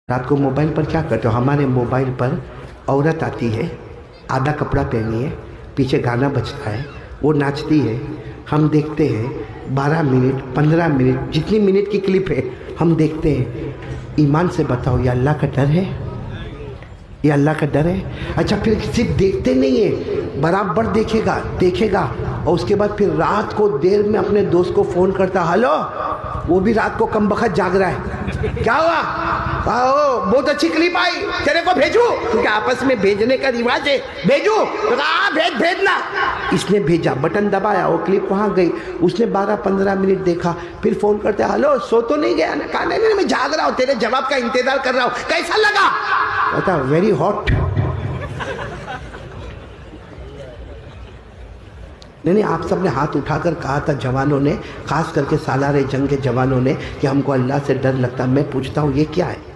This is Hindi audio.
रात को मोबाइल पर क्या करते हो? हमारे मोबाइल पर औरत आती है, आधा कपड़ा पहनी है, पीछे गाना बजता है, वो नाचती है, हम देखते हैं 12 मिनट 15 मिनट जितनी मिनट की क्लिप है हम देखते हैं। ईमान से बताओ, ये अल्लाह का डर है? ये अल्लाह का डर है? अच्छा, फिर सिर्फ देखते नहीं है, बराबर देखेगा और उसके बाद फिर रात को देर में अपने दोस्त को फ़ोन करता, हेलो, वो भी रात को कम बखत जाग रहा है, क्या हुआ? बहुत अच्छी क्लिप आई, तेरे को भेजू? क्योंकि आपस में भेजने का रिवाज है, भेजू तो कहा भेजना। इसने भेजा, बटन दबाया, वो क्लिप वहाँ गई, उसने 12-15 मिनट देखा, फिर फ़ोन करते, हेलो, सो तो नहीं गया ना? कहा नहीं, मैं जाग रहा हूँ, तेरे जवाब का इंतजार कर रहा हूँ, कैसा लगा? कहता वेरी हॉट। नहीं, आप सब ने हाथ उठाकर कहा था, जवानों ने, खास करके सालारे जंग के जवानों ने, कि हमको अल्लाह से डर लगता। मैं पूछता हूँ, ये क्या है?